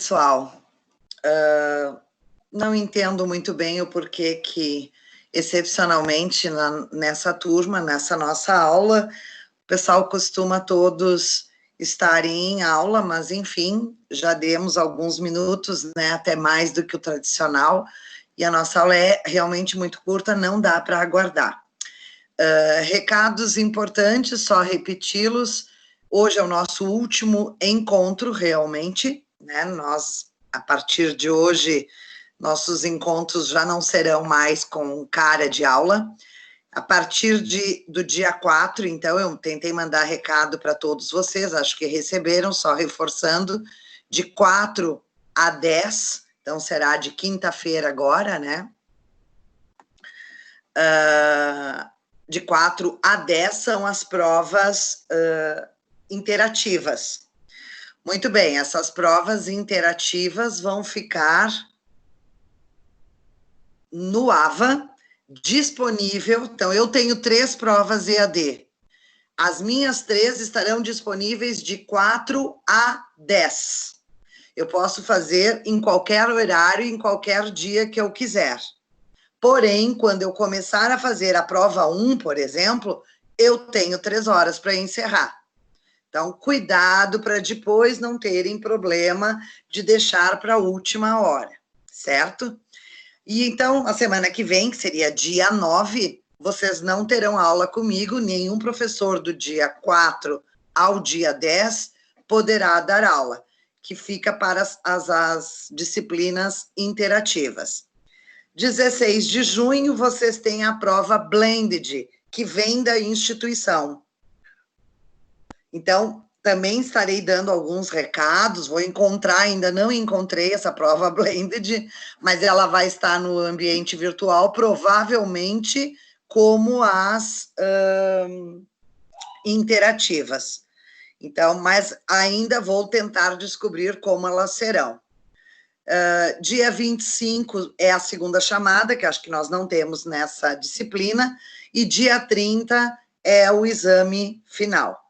pessoal. Não entendo muito bem o porquê que, excepcionalmente, nessa turma, nessa nossa aula, o pessoal costuma todos estarem em aula, mas, enfim, já demos alguns minutos, né, até mais do que o tradicional, e a nossa aula é realmente muito curta, não dá para aguardar. Recados importantes, só repeti-los. Hoje é o nosso último encontro, realmente, né? Nós, a partir de hoje, nossos encontros já não serão mais com cara de aula. A partir do dia 4, então, eu tentei mandar recado para todos vocês, acho que receberam, só reforçando, de 4 a 10, então será de quinta-feira agora, né? De 4 a 10 são as provas interativas. Muito bem, essas provas interativas vão ficar no AVA, disponível. Então, eu tenho 3 provas EAD. As minhas 3 estarão disponíveis de 4 a 10. Eu posso fazer em qualquer horário, em qualquer dia que eu quiser. Porém, quando eu começar a fazer a prova 1, por exemplo, eu tenho 3 horas para encerrar. Então, cuidado para depois não terem problema de deixar para a última hora, certo? E então, a semana que vem, que seria dia 9, vocês não terão aula comigo, nenhum professor do dia 4 ao dia 10 poderá dar aula, que fica para as disciplinas interativas. 16 de junho, vocês têm a prova Blended, que vem da instituição. Então, também estarei dando alguns recados, vou encontrar, ainda não encontrei essa prova Blended, mas ela vai estar no ambiente virtual, provavelmente como as interativas. Então, mas ainda vou tentar descobrir como elas serão. Dia 25 é a segunda chamada, que acho que nós não temos nessa disciplina, e dia 30 é o exame final.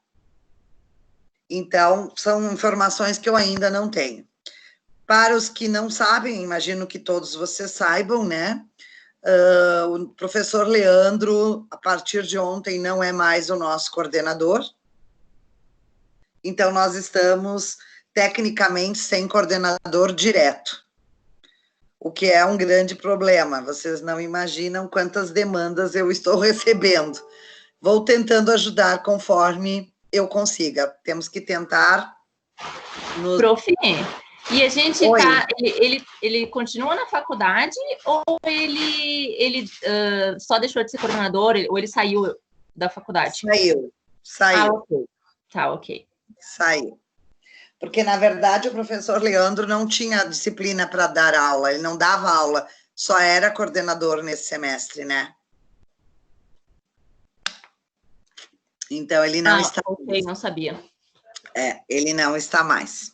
Então, são informações que eu ainda não tenho. Para os que não sabem, imagino que todos vocês saibam, né? O professor Leandro, a partir de ontem, não é mais o nosso coordenador. Então, nós estamos, tecnicamente, sem coordenador direto, o que é um grande problema. Vocês não imaginam quantas demandas eu estou recebendo. Vou tentando ajudar conforme eu consiga. Temos que tentar... Prof, e a gente tá... Ele continua na faculdade ou ele só deixou de ser coordenador, ou ele saiu da faculdade? Saiu. Ah, ok. Tá, ok. Saiu. Porque, na verdade, o professor Leandro não tinha disciplina para dar aula, ele não dava aula, só era coordenador nesse semestre, né? Então, ele não está... Ok, não sabia. Ele não está mais.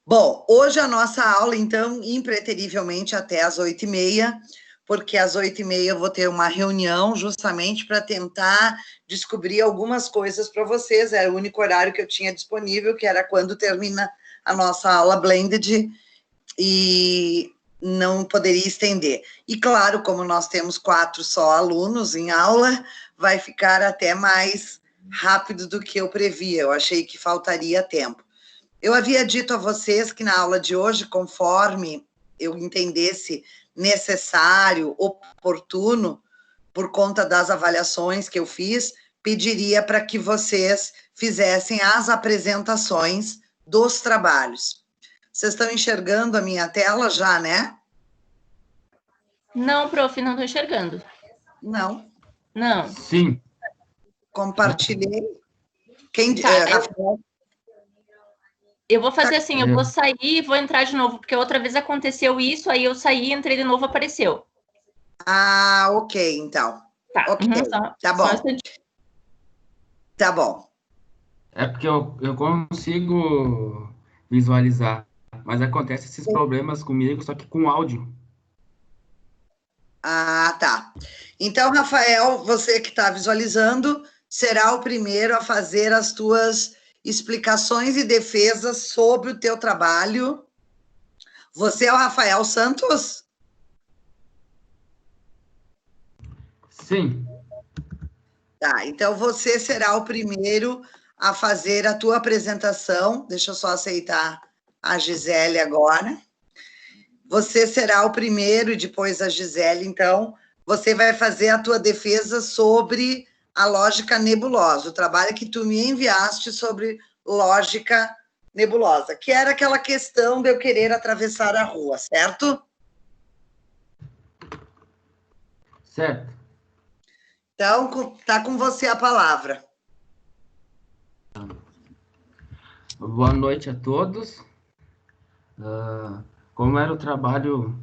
Bom, hoje a nossa aula, então, impreterivelmente até às 8h30, porque às 8h30 eu vou ter uma reunião justamente para tentar descobrir algumas coisas para vocês. Era o único horário que eu tinha disponível, que era quando termina a nossa aula Blended, e não poderia estender. E, claro, como nós temos 4 só alunos em aula, vai ficar até mais rápido do que eu previa. Eu achei que faltaria tempo. Eu havia dito a vocês que na aula de hoje, conforme eu entendesse necessário, oportuno, por conta das avaliações que eu fiz, pediria para que vocês fizessem as apresentações dos trabalhos. Vocês estão enxergando a minha tela já, né? Não, prof, não estou enxergando. Não? Não. Sim. Compartilhei. Quem... Tá, eu vou fazer assim, eu vou sair e vou entrar de novo, porque outra vez aconteceu isso, aí eu saí, entrei de novo, apareceu. Ah, ok, então. Tá, ok, tá bom. Tá bom. É porque eu consigo visualizar, mas acontece esses problemas comigo, só que com áudio. Ah, tá. Então, Rafael, você que está visualizando, será o primeiro a fazer as tuas explicações e defesas sobre o teu trabalho Você é o Rafael Santos? Sim. Tá, então você será o primeiro a fazer a tua apresentação. Deixa eu só aceitar a Gisele agora. Você será o primeiro e depois a Gisele, então, você vai fazer a tua defesa sobre a lógica nebulosa, o trabalho que tu me enviaste sobre lógica nebulosa, que era aquela questão de eu querer atravessar a rua, certo? Certo. Então, tá com você a palavra. Boa noite a todos. Como era o trabalho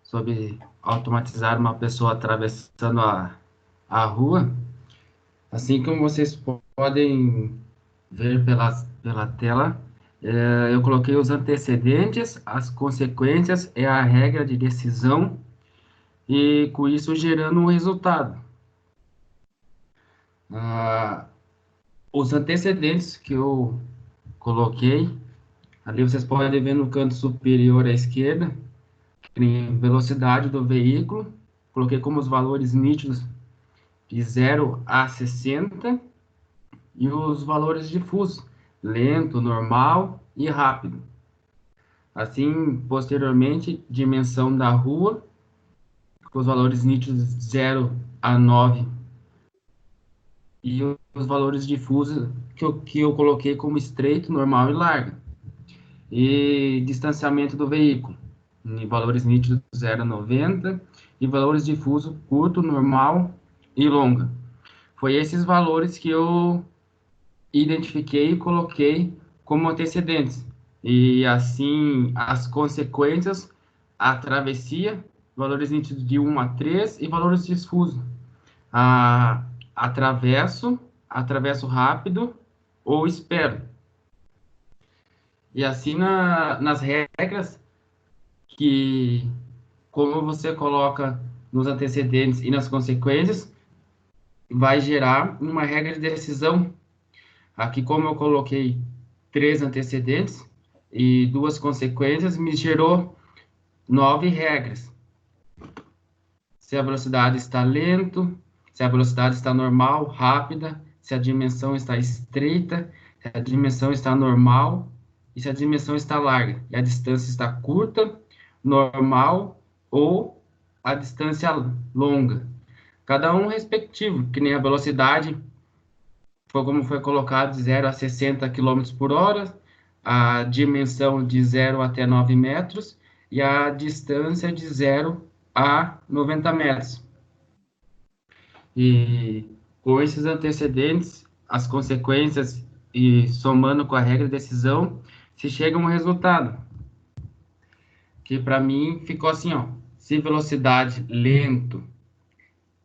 sobre automatizar uma pessoa atravessando a rua, assim como vocês podem ver pela tela, eu coloquei os antecedentes, as consequências e a regra de decisão, e com isso gerando um resultado. Os antecedentes que eu coloquei, ali vocês podem ver no canto superior à esquerda, em velocidade do veículo, coloquei como os valores nítidos de 0 a 60 e os valores difusos, lento, normal e rápido. Assim, posteriormente, dimensão da rua, com os valores nítidos de 0 a 9 e os valores difusos que eu coloquei como estreito, normal e larga. E distanciamento do veículo, em valores nítidos 0 a 90 e valores difusos curto, normal e longa. Foi esses valores que eu identifiquei e coloquei como antecedentes. E assim, as consequências, a travessia, valores nítidos de 1 a 3 e valores difusos. Atravesso, atravesso rápido ou espero. E assim, nas regras, que como você coloca nos antecedentes e nas consequências, vai gerar uma regra de decisão. Aqui, como eu coloquei 3 antecedentes e 2 consequências, me gerou 9 regras. Se a velocidade está lento, se a velocidade está normal, rápida, se a dimensão está estreita, se a dimensão está normal e se a dimensão está larga. E a distância está curta, normal ou a distância longa. Cada um respectivo, que nem a velocidade, foi como foi colocado, de 0 a 60 km por hora, a dimensão de 0 até 9 metros e a distância de 0 a 90 metros. E com esses antecedentes, as consequências e somando com a regra de decisão, se chega a um resultado. Que para mim ficou assim, ó, se velocidade lento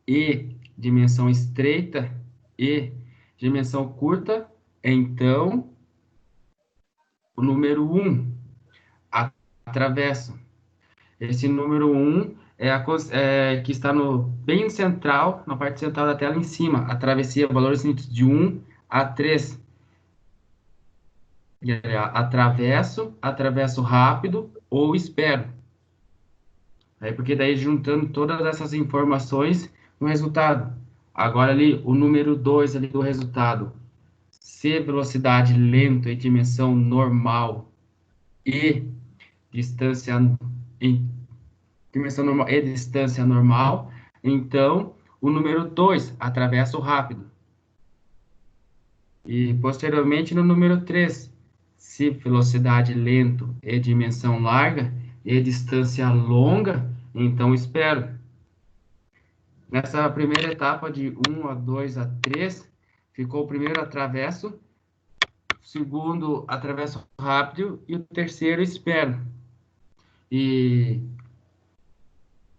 e dimensão estreita e dimensão curta, então o número 1 atravessa. Esse número 1 que está bem central, na parte central da tela em cima, a travessia, valores de 1 a 3. Atravesso rápido ou espero. Aí, porque daí juntando todas essas informações no resultado. Agora ali, o número 2 ali do resultado. Se velocidade lenta e dimensão normal e distância em dimensão normal e distância normal, então o número 2, atravesso rápido. E posteriormente no número 3, se velocidade lento e dimensão larga e distância longa, então espero. Nessa primeira etapa de 1 a 2 a 3, ficou o primeiro atravesso, o segundo atravesso rápido e o terceiro espero. E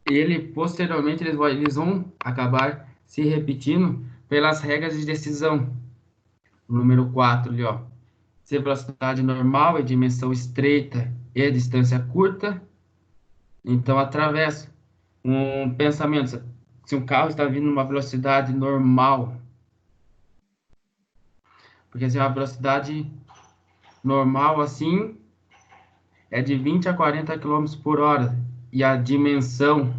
ele, posteriormente, eles vão acabar se repetindo pelas regras de decisão. O número 4 ali, ó. Se velocidade normal e dimensão estreita e distância curta, então atravesso. Um pensamento, se um carro está vindo numa velocidade normal, porque se é uma velocidade normal assim, é de 20 a 40 km por hora e a dimensão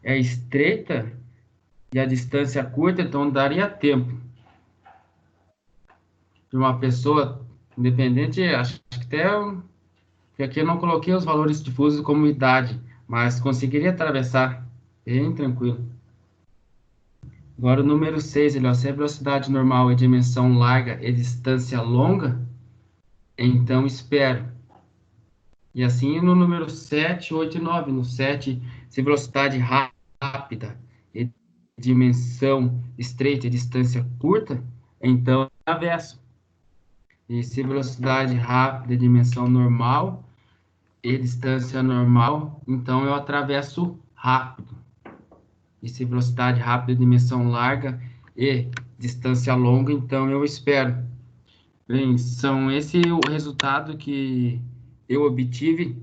é estreita e a distância curta, então daria tempo de uma pessoa independente, acho que até porque aqui eu não coloquei os valores difusos como idade, mas conseguiria atravessar bem tranquilo. Agora o número 6, ele, ó, se a velocidade normal é dimensão larga e distância longa, então espero. E assim no número 7, 8 e 9. No 7, se velocidade rápida e dimensão estreita e distância curta, então atravesso. E se velocidade rápida e dimensão normal e distância normal, então eu atravesso rápido. E se velocidade rápida e dimensão larga e distância longa, então eu espero. Bem, esse o resultado que eu obtive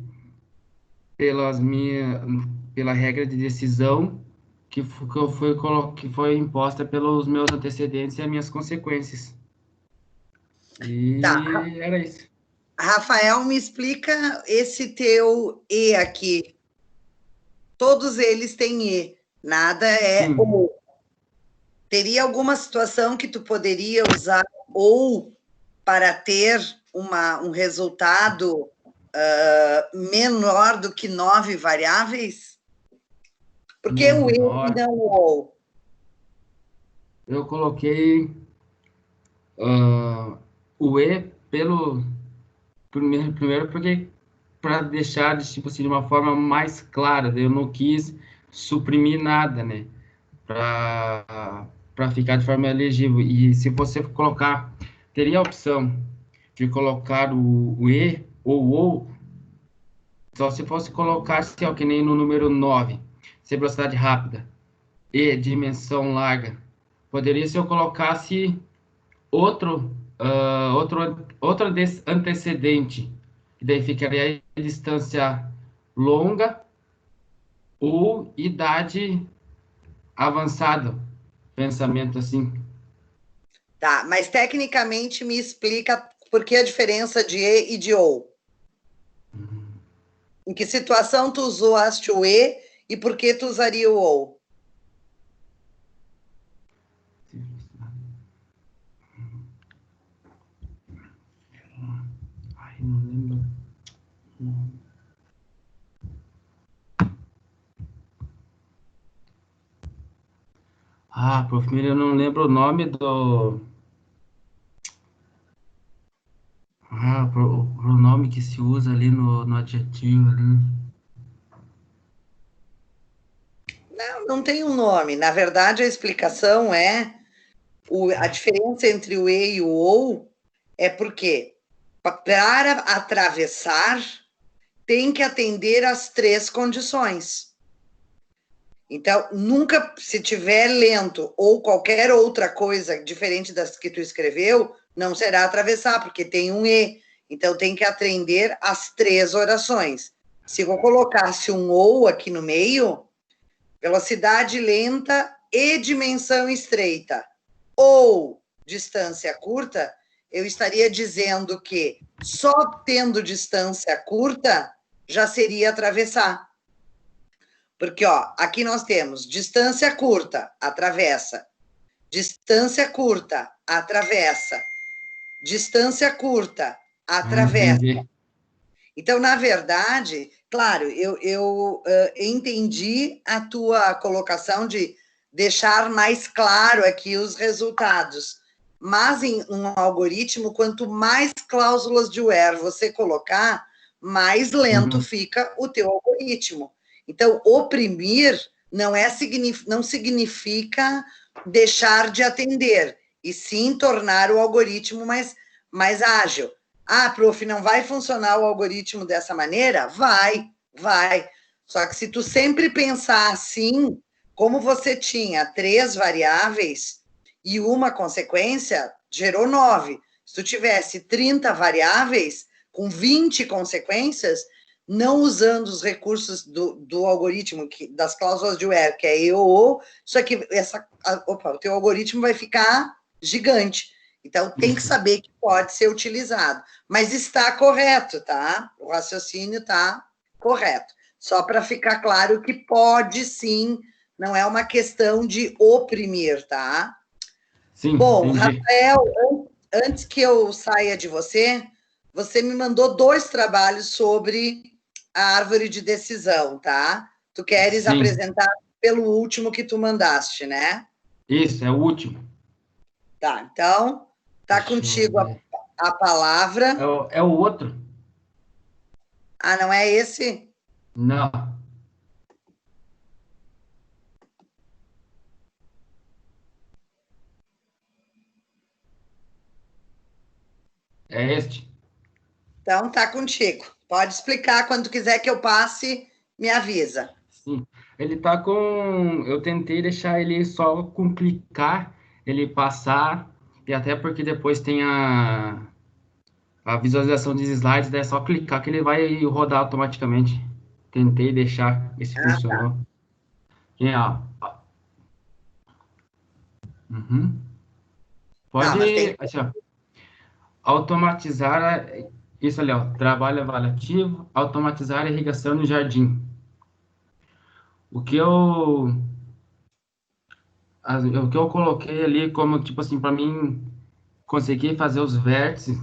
pela regra de decisão que foi imposta pelos meus antecedentes e as minhas consequências. E Tá. era isso. Rafael, me explica esse teu E aqui. Todos eles têm E, nada é Sim. ou. Teria alguma situação que tu poderia usar ou para ter um resultado menor do que 9 variáveis? Por que o E e não o ou? Eu coloquei o E primeiro porque para deixar tipo assim, de uma forma mais clara, eu não quis suprimir nada, né? Para ficar de forma legível. E se você colocar, teria a opção de colocar o E ou, só se fosse colocar assim, ó, que nem no número 9, se velocidade rápida e dimensão larga. Poderia se eu colocasse outro antecedente, que daí ficaria a distância longa ou idade avançada, pensamento assim. Tá, mas tecnicamente me explica por que a diferença de E e de ou. Em que situação tu usaste o E e por que tu usaria o ou? Ai, não lembro. Prof. Miriam, eu não lembro o nome do... o pronome que se usa ali no adjetivo. Ali. Não tem um nome. Na verdade, a explicação é a diferença entre o E e o ou é porque para atravessar tem que atender às 3 condições. Então, nunca, se tiver lento ou qualquer outra coisa diferente das que tu escreveu, não será atravessar, porque tem um E. Então, tem que atender às 3 orações. Se eu colocasse um ou aqui no meio, velocidade lenta e dimensão estreita, ou distância curta, eu estaria dizendo que só tendo distância curta já seria atravessar. Porque, ó, aqui nós temos distância curta, atravessa. Distância curta, atravessa. Distância curta, atravessa. Então, na verdade, claro, eu entendi a tua colocação de deixar mais claro aqui os resultados. Mas em um algoritmo, quanto mais cláusulas de where você colocar, mais lento fica o teu algoritmo. Então, oprimir não significa deixar de atender, e sim tornar o algoritmo mais ágil. Prof, não vai funcionar o algoritmo dessa maneira? Vai. Só que se tu sempre pensar assim, como você tinha 3 variáveis e uma consequência, gerou 9. Se tu tivesse 30 variáveis com 20 consequências, não usando os recursos do algoritmo, das cláusulas de where, que é E ou, o teu algoritmo vai ficar gigante. Então, tem que saber que pode ser utilizado. Mas está correto, tá? O raciocínio está correto. Só para ficar claro que pode sim, não é uma questão de oprimir, tá? Sim, bom, entendi. Rafael, antes que eu saia de você, você me mandou 2 trabalhos sobre a árvore de decisão, tá? Tu queres apresentar pelo último que tu mandaste, né? Isso, é o último. Tá, então, tá contigo a palavra. É o outro? Ah, não é esse? Não. É este. Então, tá contigo. Pode explicar quando quiser que eu passe, me avisa. Sim. Ele tá com... Eu tentei deixar ele só com clicar, ele passar, e até porque depois tem a visualização dos slides, é só clicar que ele vai rodar automaticamente. Tentei deixar, esse funcionou. Tá. Ó. Uhum. Tá, mas tem... Assim, ó, automatizar, isso ali, ó, trabalho avaliativo, automatizar a irrigação no jardim. O que eu coloquei ali como, tipo assim, para mim conseguir fazer os vértices,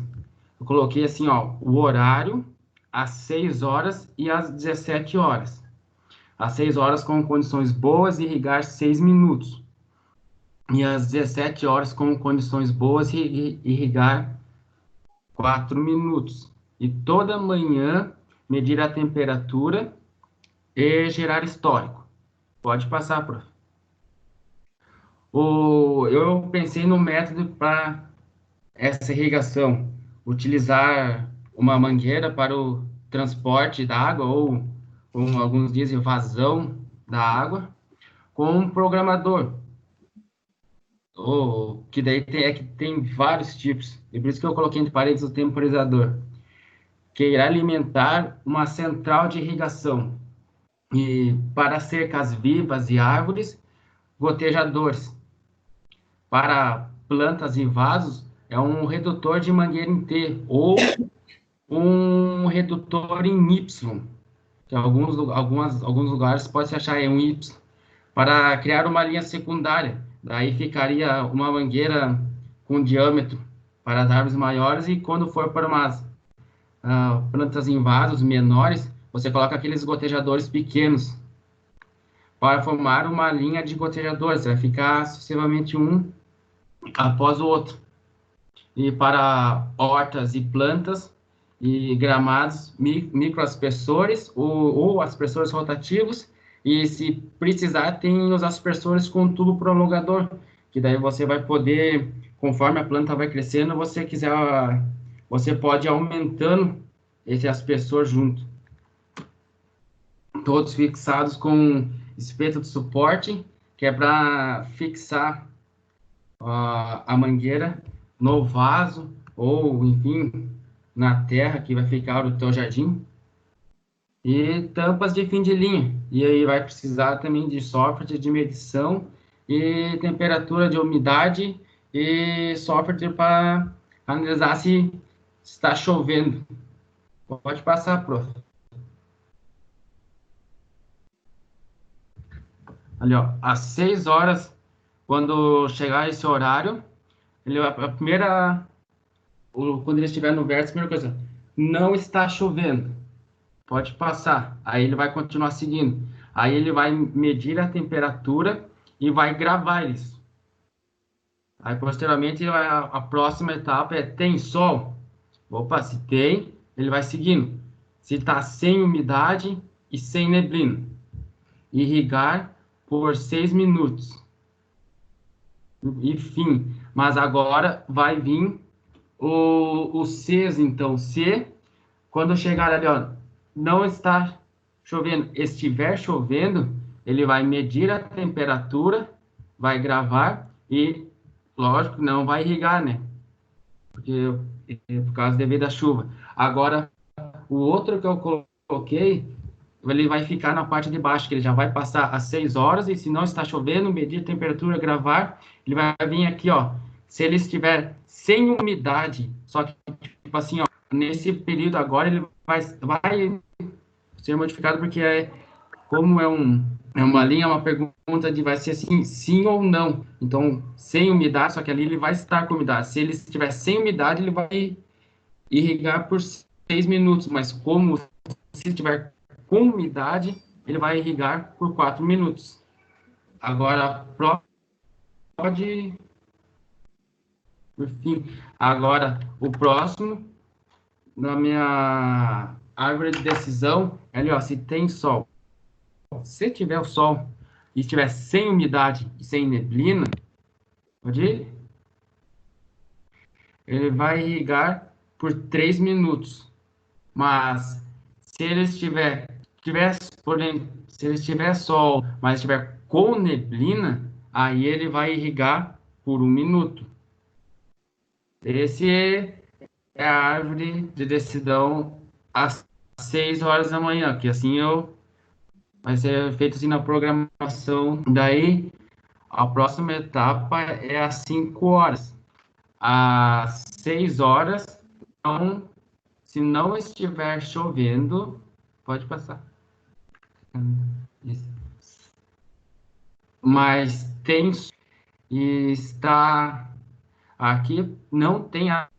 eu coloquei assim, ó, o horário às 6 horas e às 17 horas. Às 6 horas com condições boas, irrigar 6 minutos. E às 17 horas com condições boas, irrigar 4 minutos. E toda manhã medir a temperatura e gerar histórico. Pode passar, prof. Eu pensei no método para essa irrigação. Utilizar uma mangueira para o transporte da água ou alguns dizem vazão da água com um programador. Que daí tem vários tipos. E por isso que eu coloquei entre parênteses o temporizador. Que irá alimentar uma central de irrigação. E para cercas vivas e árvores, gotejadores. Para plantas e vasos, é um redutor de mangueira em T ou um redutor em Y, que alguns lugares pode se achar em um Y, para criar uma linha secundária. Daí ficaria uma mangueira com diâmetro para as árvores maiores e quando for para umas plantas em vasos menores, você coloca aqueles gotejadores pequenos para formar uma linha de gotejadores. Vai ficar sucessivamente um após o outro. E para hortas e plantas e gramados, microaspersores ou aspersores rotativos. E se precisar, tem os aspersores com tubo prolongador, que daí você vai poder, conforme a planta vai crescendo, você pode ir aumentando esse aspersor junto. Todos fixados com espeto de suporte, que é para fixar a mangueira no vaso ou, enfim, na terra que vai ficar o teu jardim. E tampas de fim de linha. E aí vai precisar também de software de medição e temperatura de umidade e software para analisar se está chovendo. Pode passar, prof. Ali, ó, às 6 horas, quando chegar esse horário, quando ele estiver no vértice, a primeira coisa, não está chovendo. Pode passar. Aí ele vai continuar seguindo. Aí ele vai medir a temperatura e vai gravar isso. Aí, posteriormente, a próxima etapa é: tem sol? Opa, se tem, ele vai seguindo. Se está sem umidade e sem neblina. Irrigar por 6 minutos. Enfim, mas agora vai vir o Cs, então. Se, quando chegar ali, ó, não está chovendo, estiver chovendo, ele vai medir a temperatura, vai gravar e, lógico, não vai irrigar, né? Porque por causa devido à chuva. Agora, o outro que eu coloquei, ele vai ficar na parte de baixo, que ele já vai passar às 6 horas, e se não está chovendo, medir a temperatura, gravar, ele vai vir aqui, ó, se ele estiver sem umidade, só que, tipo assim, ó, nesse período agora ele vai ser modificado porque como é uma linha, uma pergunta de vai ser assim, sim ou não. Então, sem umidade, só que ali ele vai estar com umidade. Se ele estiver sem umidade, ele vai irrigar por 6 minutos, mas como se estiver com umidade, ele vai irrigar por 4 minutos. Agora, pode... Enfim, agora, o próximo, na minha árvore de decisão, ali, ó, se tem sol. Se tiver o sol e estiver sem umidade e sem neblina, pode ir? Ele vai irrigar por 3 minutos. Mas se ele se ele estiver sol, mas estiver com neblina, aí ele vai irrigar por 1 minuto. Esse é a árvore de decisão às 6 horas da manhã, que assim vai ser feito assim na programação. Daí, a próxima etapa é às 5 horas. Às 6 horas, então, se não estiver chovendo, pode passar. Isso. Mas tem e está aqui, não tem a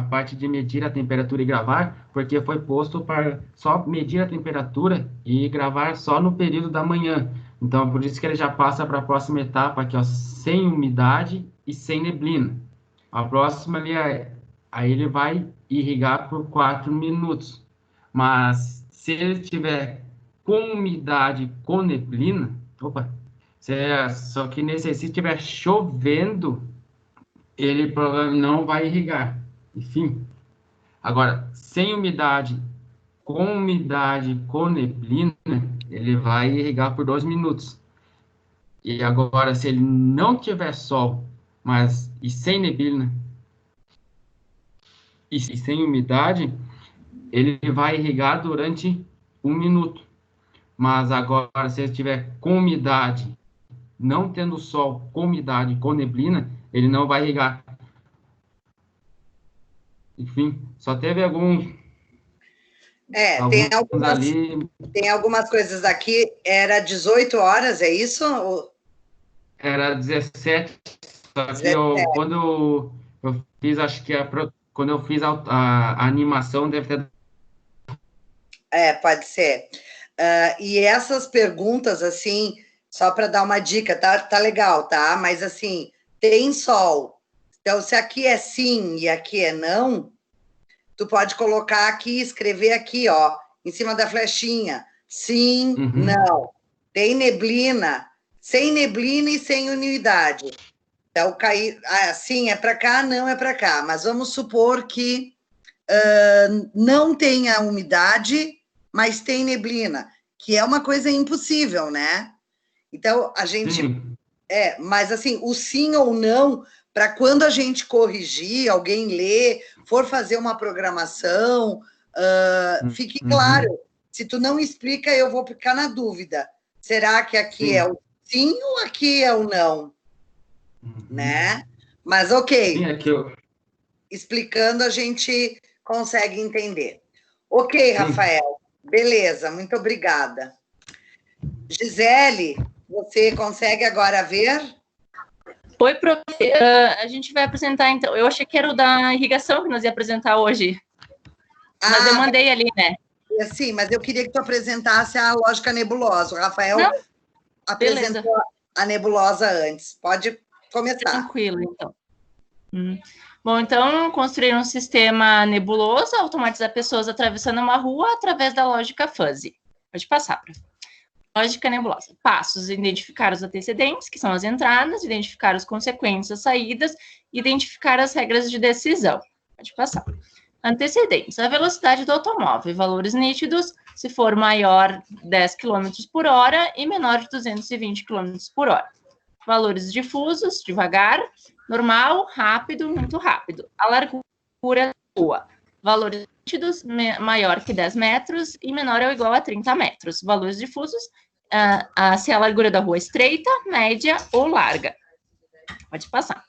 parte de medir a temperatura e gravar, porque foi posto para só medir a temperatura e gravar só no período da manhã. Então, por isso que ele já passa para a próxima etapa aqui, ó, sem umidade e sem neblina. A próxima ali, aí ele vai irrigar por 4 minutos. Mas se ele tiver com umidade, com neblina, só que se estiver chovendo, ele provavelmente não vai irrigar. Enfim, agora, sem umidade, com neblina, ele vai irrigar por 2 minutos. E agora, se ele não tiver sol, e sem neblina, e sem umidade, ele vai irrigar durante 1 minuto. Mas agora, se ele estiver com umidade, não tendo sol, com umidade, com neblina, ele não vai irrigar. Enfim, só teve tem algumas coisas aqui. Era 18 horas, é isso? Era 17, só que quando eu fiz, acho que quando eu fiz a animação, deve ter... Pode ser. E essas perguntas, assim, só para dar uma dica, tá legal, tá? Mas, assim, tem sol. Então, se aqui é sim e aqui é não, tu pode colocar aqui, escrever aqui, ó, em cima da flechinha. Sim, não. Tem neblina, sem neblina e sem umidade. Então, sim é para cá, não é para cá. Mas vamos supor que não tenha umidade, mas tem neblina, que é uma coisa impossível, né? Então, a gente... Sim. Mas assim, o sim ou não, para quando a gente corrigir, alguém ler, for fazer uma programação, fique claro. Se tu não explica, eu vou ficar na dúvida. Será que aqui sim. É o sim ou aqui é o não? Né? Mas ok. Sim, explicando, a gente consegue entender. Ok, sim. Rafael. Beleza, muito obrigada. Gisele, você consegue agora ver? Oi, prof. A gente vai apresentar, então. Eu achei que era o da irrigação que nós ia apresentar hoje. Mas eu mandei ali, né? Sim, mas eu queria que tu apresentasse a lógica nebulosa. O Rafael apresentou a nebulosa antes. Pode começar. Tranquilo, então. Bom, então, construir um sistema nebuloso, automatizar pessoas atravessando uma rua através da lógica fuzzy. Pode passar, prof. Lógica nebulosa. Passos: identificar os antecedentes, que são as entradas, identificar as consequências, as saídas, identificar as regras de decisão. Pode passar. Antecedentes: a velocidade do automóvel, valores nítidos, se for maior 10 km por hora e menor de 220 km por hora. Valores difusos, devagar, normal, rápido, muito rápido. A largura da rua. Valores nítidos, maior que 10 metros e menor ou igual a 30 metros. Valores difusos, se a largura da rua é estreita, média ou larga. Pode passar.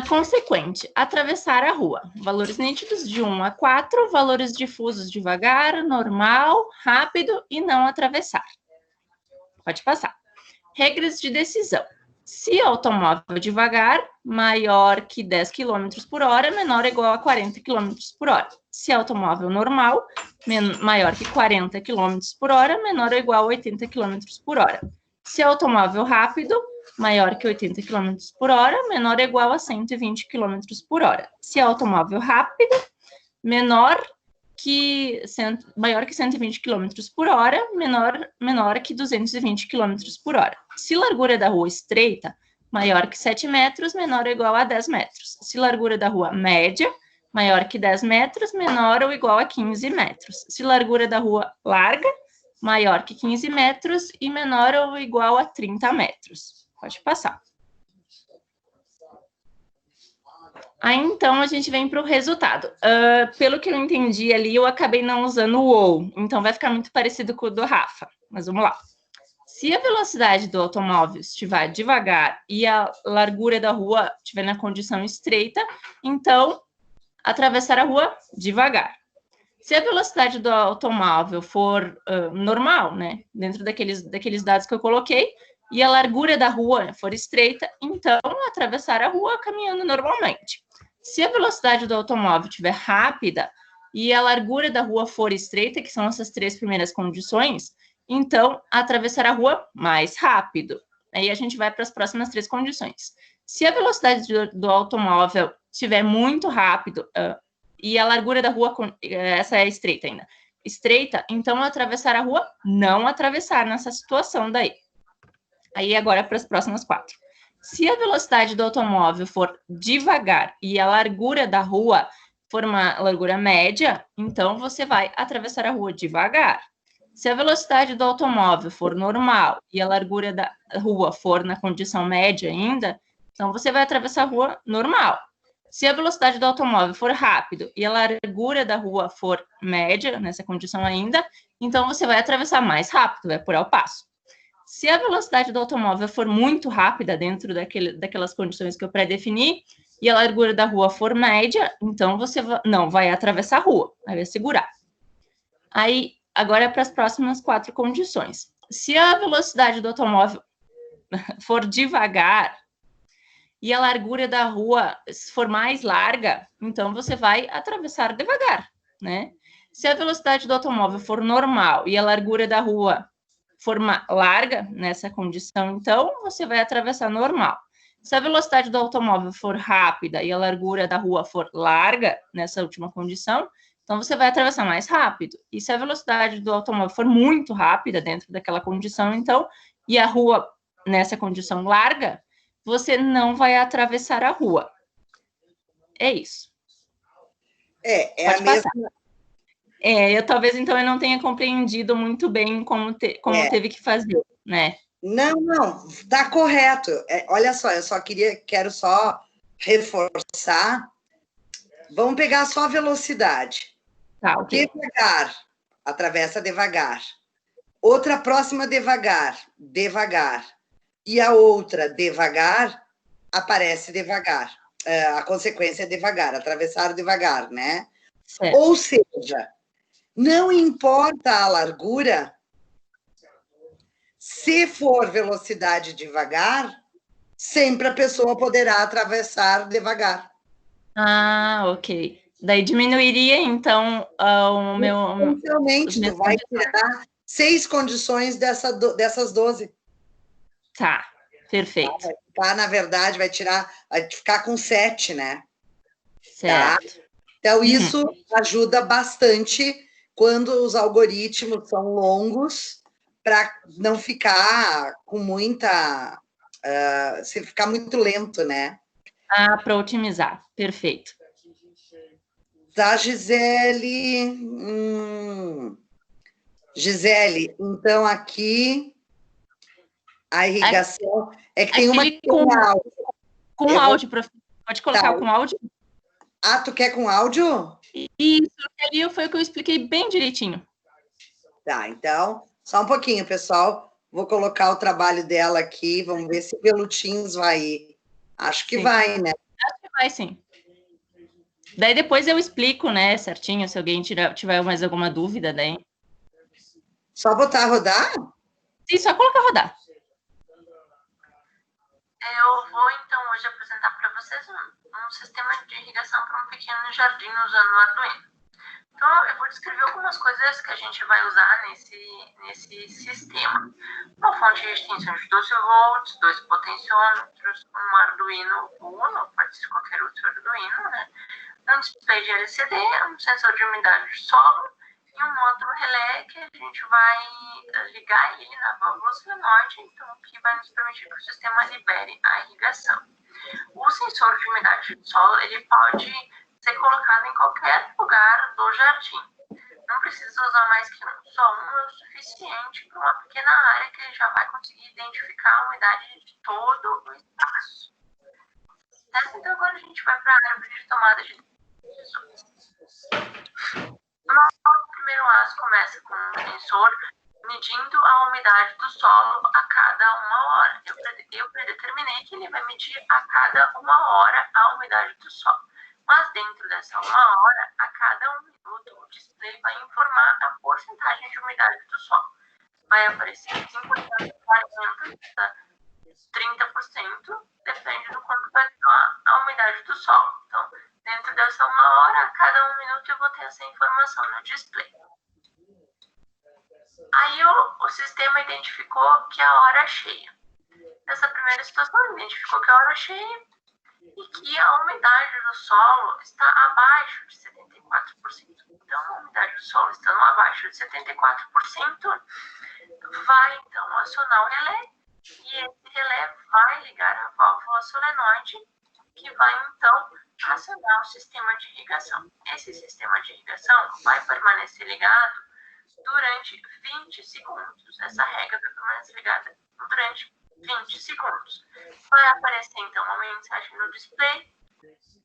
Consequente, atravessar a rua. Valores nítidos de 1 a 4, valores difusos devagar, normal, rápido e não atravessar. Pode passar. Regras de decisão. Se automóvel devagar, maior que 10 km por hora, menor ou igual a 40 km por hora. Se automóvel normal, maior que 40 km por hora, menor ou igual a 80 km por hora. Se automóvel rápido, maior que 80 km por hora, menor ou igual a 120 km por hora. Se automóvel rápido, maior que 120 km por hora, menor que 220 km por hora. Se largura da rua estreita, maior que 7 metros, menor ou igual a 10 metros. Se largura da rua média, maior que 10 metros, menor ou igual a 15 metros. Se largura da rua larga, maior que 15 metros e menor ou igual a 30 metros. Pode passar. Aí, então, a gente vem para o resultado. Pelo que eu entendi ali, eu acabei não usando o ou, então vai ficar muito parecido com o do Rafa. Mas vamos lá. Se a velocidade do automóvel estiver devagar e a largura da rua estiver na condição estreita, então, atravessar a rua devagar. Se a velocidade do automóvel for normal, né, dentro daqueles dados que eu coloquei, e a largura da rua for estreita, então, atravessar a rua caminhando normalmente. Se a velocidade do automóvel estiver rápida e a largura da rua for estreita, que são essas 3 primeiras condições, então, atravessar a rua mais rápido. Aí a gente vai para as próximas 3 condições. Se a velocidade do automóvel estiver muito rápido e a largura da rua, essa é estreita ainda, estreita, então, atravessar a rua, não atravessar nessa situação daí. Aí agora para as próximas 4. Se a velocidade do automóvel for devagar e a largura da rua for uma largura média, então você vai atravessar a rua devagar. Se a velocidade do automóvel for normal e a largura da rua for na condição média ainda, então você vai atravessar a rua normal. Se a velocidade do automóvel for rápido e a largura da rua for média, nessa condição ainda, então você vai atravessar mais rápido, vai apurar o passo. Se a velocidade do automóvel for muito rápida dentro daquelas condições que eu pré-defini e a largura da rua for média, então você não vai atravessar a rua, vai segurar. Aí, agora para as próximas 4 condições. Se a velocidade do automóvel for devagar e a largura da rua for mais larga, então você vai atravessar devagar, né? Se a velocidade do automóvel for normal e a largura da rua for larga nessa condição, então você vai atravessar normal. Se a velocidade do automóvel for rápida e a largura da rua for larga nessa última condição, então você vai atravessar mais rápido. E se a velocidade do automóvel for muito rápida dentro daquela condição, então, e a rua nessa condição larga, você não vai atravessar a rua. É isso. É a mesma. Eu talvez então eu não tenha compreendido muito bem como teve que fazer, né? Não, tá correto. Olha só, eu quero só reforçar. Vamos pegar só a velocidade. Tá, ok. Devagar, atravessa devagar. Outra próxima devagar. E a outra devagar, aparece devagar. A consequência é devagar, atravessar devagar, né? Certo. Ou seja, não importa a largura, se for velocidade devagar, sempre a pessoa poderá atravessar devagar. Ah, ok. Daí diminuiria, então, o meu... Essencialmente, tu vai tirar 6 condições dessas 12. Tá, perfeito. Na verdade, vai ficar com 7, né? Certo. Tá? Então, isso ajuda bastante quando os algoritmos são longos, para não ficar com muita... se ficar muito lento, né? Para otimizar, perfeito. Tá, Gisele? Gisele, então aqui a irrigação... É que tem uma que com áudio. Com áudio, professor. Pode colocar com áudio? Ah, tu quer com áudio? Isso, ali foi o que eu expliquei bem direitinho. Tá, então, só um pouquinho, pessoal. Vou colocar o trabalho dela aqui, vamos ver se Pelutins vai ir. Acho que vai, né? Acho que vai, sim. Daí depois eu explico, né, certinho, se alguém tiver mais alguma dúvida, daí. Só botar a rodar? Sim, só colocar rodar. Eu vou, então, hoje apresentar para vocês um sistema de irrigação para um pequeno jardim usando o Arduino. Então, eu vou descrever algumas coisas que a gente vai usar nesse sistema. Uma fonte de extensão de 12 volts, 2 potenciômetros, um Arduino Uno, pode ser qualquer outro Arduino, né? Um display de LCD, um sensor de umidade de solo e um outro relé que a gente vai ligar ele na válvula solenoide, então, que vai nos permitir que o sistema libere a irrigação. O sensor de umidade de solo, ele pode ser colocado em qualquer lugar do jardim. Não precisa usar mais que um. Só um é o suficiente para uma pequena área que ele já vai conseguir identificar a umidade de todo o espaço. Certo? Então, agora a gente vai para a árvore de tomada de decisões. O nosso primeiro laço começa com um sensor medindo a umidade do solo a cada 1 hora. Eu predeterminei que ele vai medir a cada 1 hora a umidade do solo. Mas dentro dessa 1 hora, a cada 1 minuto, o display vai informar a porcentagem de umidade do solo. Vai aparecer 5%, 40%, 30%, depende do quanto vai estar a umidade do solo. Então, dentro dessa 1 hora, a cada 1 minuto, eu vou ter essa informação no display. Aí o sistema identificou que a hora é cheia. Nessa primeira situação, ele identificou que a hora é cheia e que a umidade do solo está abaixo de 74%. Então, a umidade do solo estando abaixo de 74%, vai, então, acionar o relé e esse relé vai ligar a válvula solenoide que vai, então, acionar o sistema de irrigação. Esse sistema de irrigação vai permanecer ligado durante 20 segundos. Essa regra vai permanecer ligada durante 20 segundos. Vai aparecer, então, uma mensagem no display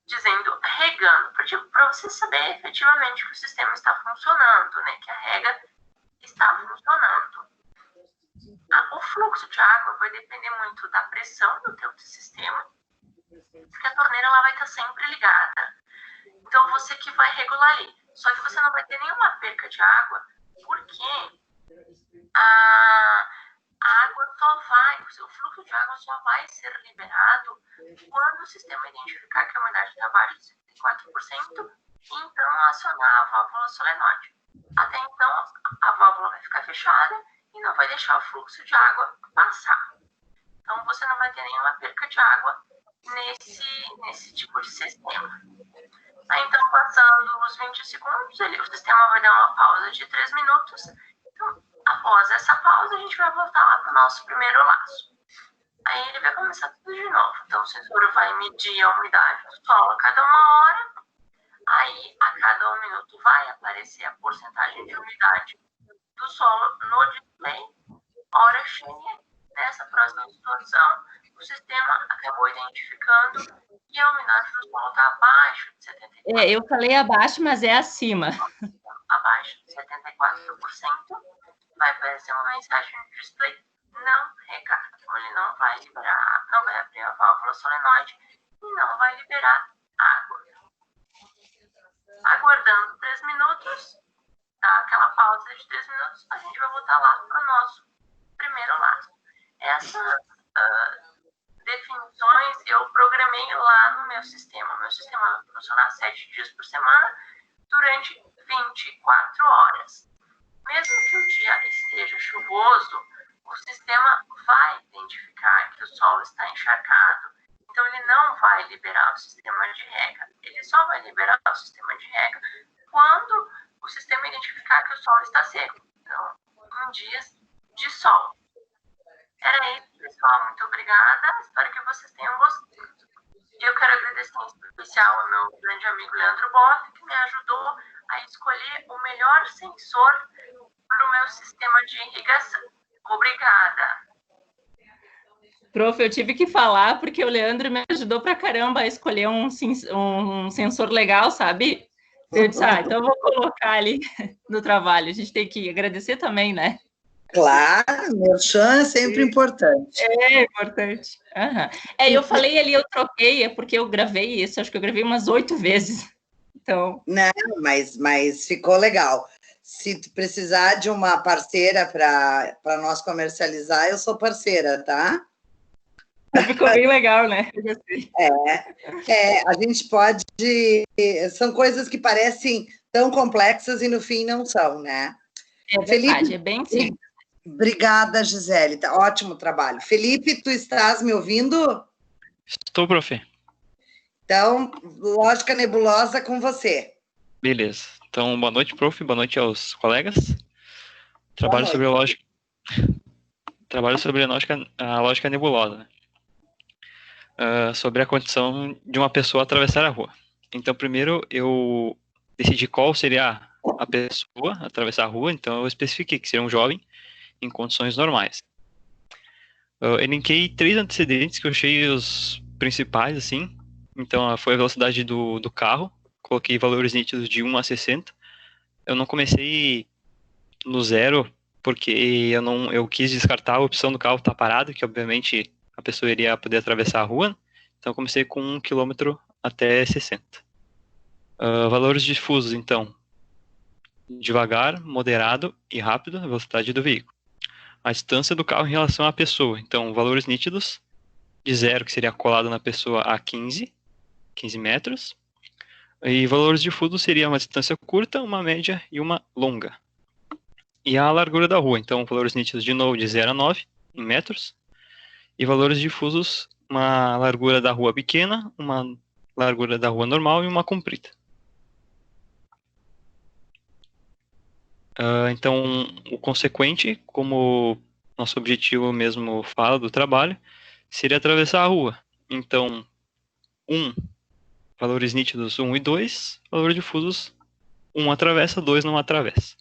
dizendo regando, para você saber efetivamente que o sistema está funcionando, né? Que a regra está funcionando. O fluxo de água vai depender muito da pressão do teu sistema, porque a torneira ela vai estar sempre ligada. Então, você que vai regular ali. Só que você não vai ter nenhuma perca de água, porque a água só vai, o seu fluxo de água só vai ser liberado quando o sistema identificar que a umidade está abaixo de 74% e então acionar a válvula solenoide. Até então, a válvula vai ficar fechada e não vai deixar o fluxo de água passar. Então, você não vai ter nenhuma perca de água nesse tipo de sistema. Aí, então, passando os 20 segundos, o sistema vai dar uma pausa de 3 minutos. Então, após essa pausa, a gente vai voltar lá para o nosso primeiro laço. Aí ele vai começar tudo de novo. Então, o sensor vai medir a umidade do solo a cada 1 hora. Aí, a cada 1 minuto, vai aparecer a porcentagem de umidade do solo no display. Hora cheia. Nessa próxima situação, o sistema acabou identificando que a umidade do solo está abaixo de 74%. Eu falei abaixo, mas é acima. Abaixo de 74%. Vai aparecer uma mensagem no display não regar. Então, ele não vai liberar, não vai abrir a válvula solenoide e não vai liberar água. Aguardando 3 minutos, dá aquela pausa de 3 minutos, a gente vai voltar lá para o nosso primeiro laço. Essas definições eu programei lá no meu sistema. O meu sistema vai funcionar 7 dias por semana durante 24 horas. Mesmo que o dia esteja chuvoso, o sistema vai identificar que o solo está encharcado. Então, ele não vai liberar o sistema de rega. Ele só vai liberar o sistema de rega quando o sistema identificar que o solo está seco. Então, em dias de sol. Era isso, pessoal. Muito obrigada. Espero que vocês tenham gostado. Eu quero agradecer em especial ao meu grande amigo Leandro Boff, que me ajudou a escolher o melhor sensor para o meu sistema de irrigação. Obrigada. Prof, eu tive que falar porque o Leandro me ajudou pra caramba a escolher um sensor legal, sabe? Eu disse, então eu vou colocar ali no trabalho. A gente tem que agradecer também, né? Claro, merchan é sempre importante. É importante. Eu falei ali, eu troquei, é porque eu gravei isso, acho que eu gravei umas 8 vezes. Então... Não, mas ficou legal. Se tu precisar de uma parceira para nós comercializar, eu sou parceira, tá? Ficou bem legal, né? A gente pode... São coisas que parecem tão complexas e no fim não são, né? É verdade, Felipe, é bem simples. Obrigada, Gisele. Tá, ótimo trabalho. Felipe, tu estás me ouvindo? Estou, prof. Então, lógica nebulosa com você. Beleza. Então, boa noite, prof. Boa noite aos colegas. Trabalho sobre a lógica. Trabalho sobre a lógica nebulosa. Sobre a condição de uma pessoa atravessar a rua. Então, primeiro eu decidi qual seria a pessoa a atravessar a rua. Então, eu especifiquei que seria um jovem em condições normais. Eu elenquei 3 antecedentes que eu achei os principais, assim. Então, foi a velocidade do carro. Coloquei valores nítidos de 1 a 60. Eu não comecei no 0, porque eu quis descartar a opção do carro estar parado, que obviamente a pessoa iria poder atravessar a rua. Então, eu comecei com 1 km até 60. Valores difusos, então, devagar, moderado e rápido, a velocidade do veículo. A distância do carro em relação à pessoa. Então, valores nítidos, de 0, que seria colado na pessoa, a 15 metros. E valores difusos seria uma distância curta, uma média e uma longa. E a largura da rua. Então, valores nítidos, de novo, de 0 a 9 em metros. E valores difusos, uma largura da rua pequena, uma largura da rua normal e uma comprida. Então, o consequente, como nosso objetivo mesmo fala do trabalho, seria atravessar a rua. Então, valores nítidos 1 e 2, valores difusos 1 atravessa, 2 não atravessa.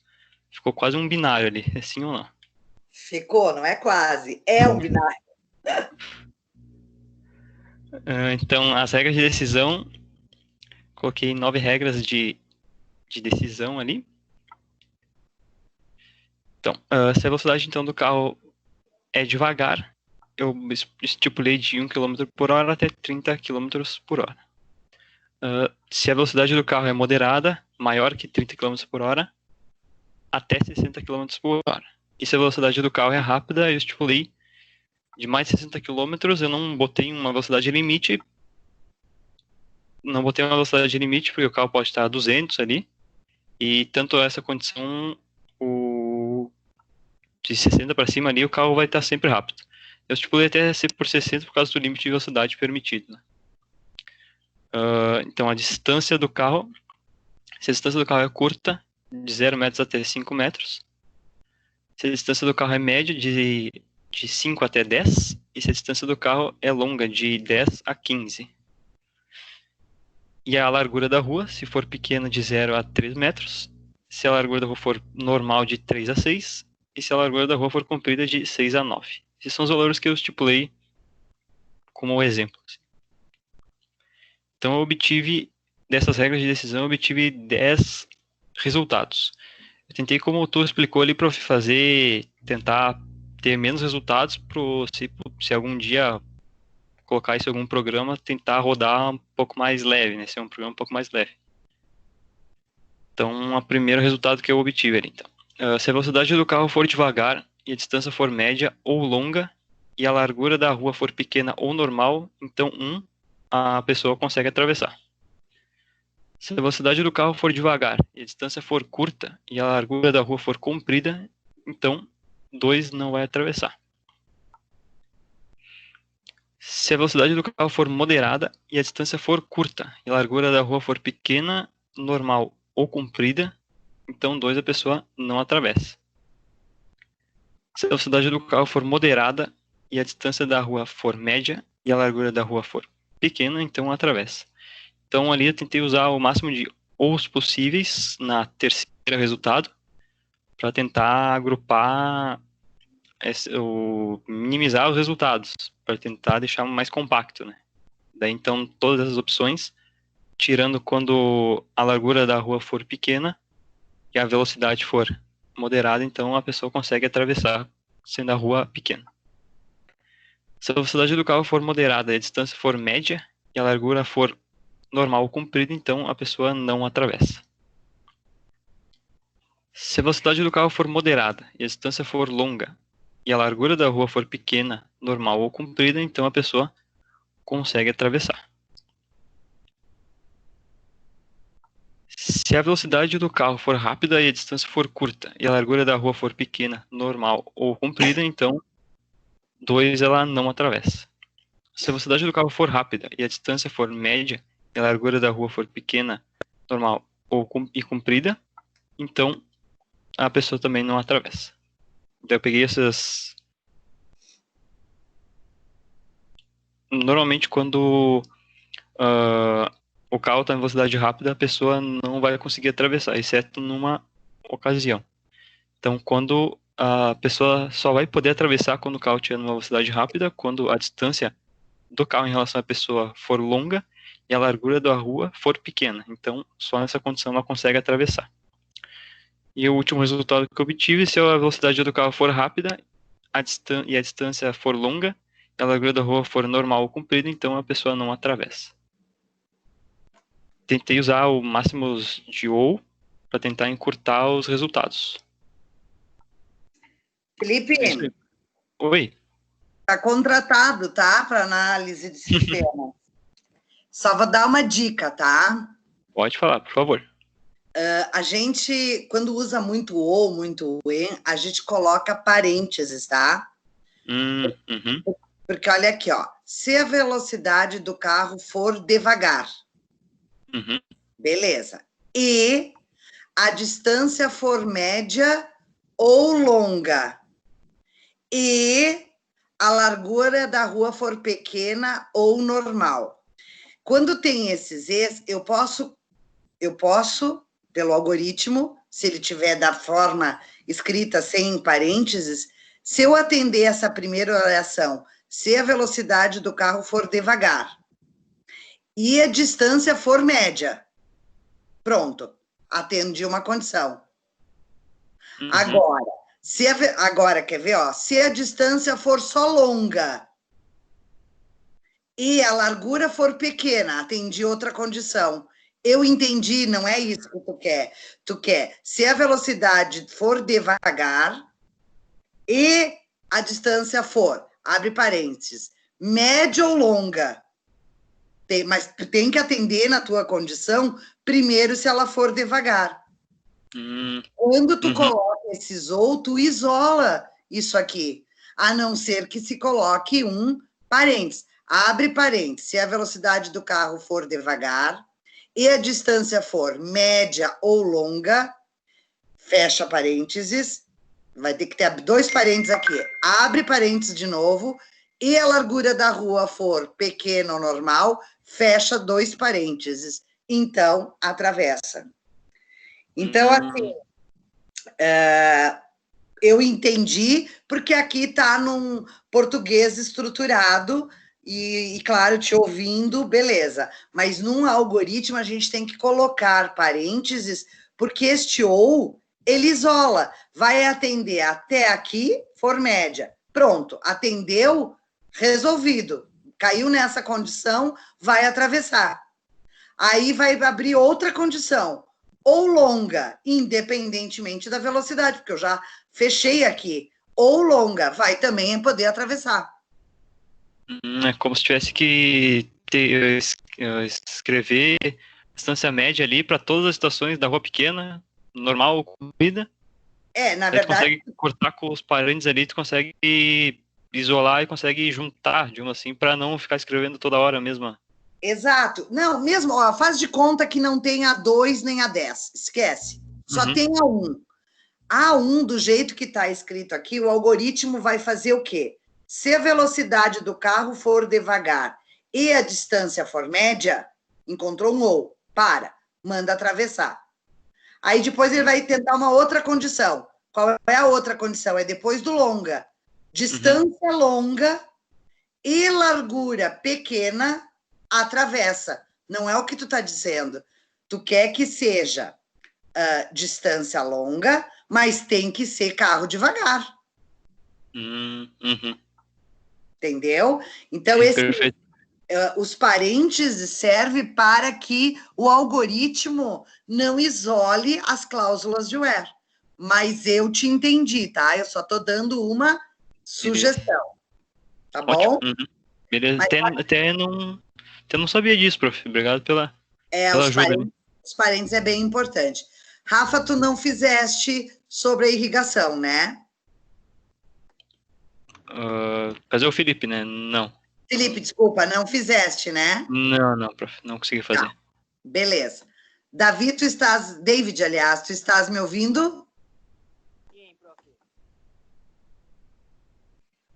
Ficou quase um binário ali, é sim ou não? Ficou, não é quase, é um binário. Então, as regras de decisão, coloquei 9 regras de decisão ali. Então, se a velocidade então do carro é devagar, eu estipulei de 1 km por hora até 30 km por hora. Se a velocidade do carro é moderada, maior que 30 km por hora, até 60 km por hora. E se a velocidade do carro é rápida, eu estipulei de mais de 60 km, eu não botei uma velocidade limite. Não botei uma velocidade limite, porque o carro pode estar a 200 ali. E tanto essa condição, de 60 para cima ali, o carro vai estar sempre rápido. Eu estipulei até ser por 60 por causa do limite de velocidade permitido. Né? Então, a distância do carro, se a distância do carro é curta, de 0 metros até 5 metros. Se a distância do carro é média, de 5 até 10. E se a distância do carro é longa, de 10 a 15. E a largura da rua, se for pequena, de 0 a 3 metros. Se a largura da rua for normal, de 3 a 6. E se a largura da rua for comprida, de 6 a 9. Esses são os valores que eu estipulei como exemplo. Então, eu obtive, dessas regras de decisão, eu obtive 10 resultados. Eu tentei, como tu explicou ali, para tentar ter menos resultados, se algum dia colocar isso em algum programa, tentar rodar um pouco mais leve, né? Ser um programa um pouco mais leve. Então, o primeiro resultado que eu obtive ali, então. Se a velocidade do carro for devagar e a distância for média ou longa e a largura da rua for pequena ou normal, então a pessoa consegue atravessar. Se a velocidade do carro for devagar e a distância for curta e a largura da rua for comprida, então 2 não vai atravessar. Se a velocidade do carro for moderada e a distância for curta e a largura da rua for pequena, normal ou comprida, então 2 a pessoa não atravessa. Se a velocidade do carro for moderada e a distância da rua for média e a largura da rua for pequena, então atravessa. Então ali eu tentei usar o máximo de os possíveis na terceira resultado para tentar agrupar, minimizar os resultados, para tentar deixar mais compacto, né? Daí então todas as opções, tirando quando a largura da rua for pequena e a velocidade for moderada, então a pessoa consegue atravessar, sendo a rua pequena. Se a velocidade do carro for moderada e a distância for média e a largura for normal ou comprida, então a pessoa não atravessa. Se a velocidade do carro for moderada e a distância for longa e a largura da rua for pequena, normal ou comprida, então a pessoa consegue atravessar. Se a velocidade do carro for rápida e a distância for curta e a largura da rua for pequena, normal ou comprida, então 2 ela não atravessa. Se a velocidade do carro for rápida e a distância for média e a largura da rua for pequena, normal e comprida, então a pessoa também não atravessa. Então eu peguei essas... Normalmente quando o carro está em velocidade rápida, a pessoa não vai conseguir atravessar, exceto numa ocasião. Então quando a pessoa só vai poder atravessar quando o carro estiver numa velocidade rápida, quando a distância do carro em relação à pessoa for longa e a largura da rua for pequena. Então, só nessa condição ela consegue atravessar. E o último resultado que eu obtive, se a velocidade do carro for rápida e a distância for longa e a largura da rua for normal ou comprida, então a pessoa não atravessa. Tentei usar o máximos de ou para tentar encurtar os resultados. Felipe, oi. Está contratado, tá? Para análise de sistema. Só vou dar uma dica, tá? Pode falar, por favor. A gente, quando usa muito ou, muito e, a gente coloca parênteses, tá? Uhum. Porque olha aqui, ó. Se a velocidade do carro for devagar, beleza. E a distância for média ou longa. E a largura da rua for pequena ou normal. Quando tem esses es, eu posso, pelo algoritmo, se ele tiver da forma escrita sem parênteses, se eu atender essa primeira oração, se a velocidade do carro for devagar e a distância for média, pronto, atendi uma condição. Agora, quer ver, ó? Se a distância for só longa e a largura for pequena, atendi outra condição. Eu entendi, não é isso que tu quer. Tu quer, se a velocidade for devagar e a distância for, abre parênteses, média ou longa. Mas tu tem que atender na tua condição, primeiro se ela for devagar. Quando tu coloca esses ou, tu isola isso aqui, a não ser que se coloque um parênteses. Abre parênteses, se a velocidade do carro for devagar e a distância for média ou longa, fecha parênteses, vai ter que ter 2 parênteses aqui, abre parênteses de novo, e a largura da rua for pequena ou normal, fecha 2 parênteses, então atravessa. Então, assim, eu entendi, porque aqui está num português estruturado, e, claro, te ouvindo, beleza. Mas num algoritmo a gente tem que colocar parênteses, porque este ou, ele isola. Vai atender até aqui, for média. Pronto, atendeu, resolvido. Caiu nessa condição, vai atravessar. Aí vai abrir outra condição. Ou longa, independentemente da velocidade, porque eu já fechei aqui. Ou longa, vai também poder atravessar. É como se tivesse que escrever distância média ali para todas as situações da rua pequena, normal ou comprida. Na verdade... Tu consegue cortar com os parênteses ali, tu consegue isolar e consegue juntar, digamos assim, para não ficar escrevendo toda hora a mesma. Exato. Não, mesmo, ó, faz de conta que não tem a 2 nem a 10. Esquece. Só tem a 1. A 1, do jeito que está escrito aqui, o algoritmo vai fazer o quê? Se a velocidade do carro for devagar e a distância for média, encontrou um ou, manda atravessar. Aí depois ele vai tentar uma outra condição. Qual é a outra condição? É depois do longa. Distância longa e largura pequena, atravessa. Não é o que tu está dizendo. Tu quer que seja distância longa, mas tem que ser carro devagar. Uhum. Entendeu? Então, Perfeito. Os parênteses servem para que o algoritmo não isole as cláusulas de where. Mas eu te entendi, tá? Eu só estou dando uma sugestão. Tá bom? Ótimo. Beleza. Até não sabia disso, prof. Obrigado pela ajuda. Os parênteses é bem importante. Rafa, tu não fizeste sobre a irrigação, né? Fazer o Felipe, né? Não. Felipe, desculpa, não fizeste, né? Não, prof. Não consegui fazer. Tá. Beleza. David, aliás, tu estás me ouvindo? Sim, prof.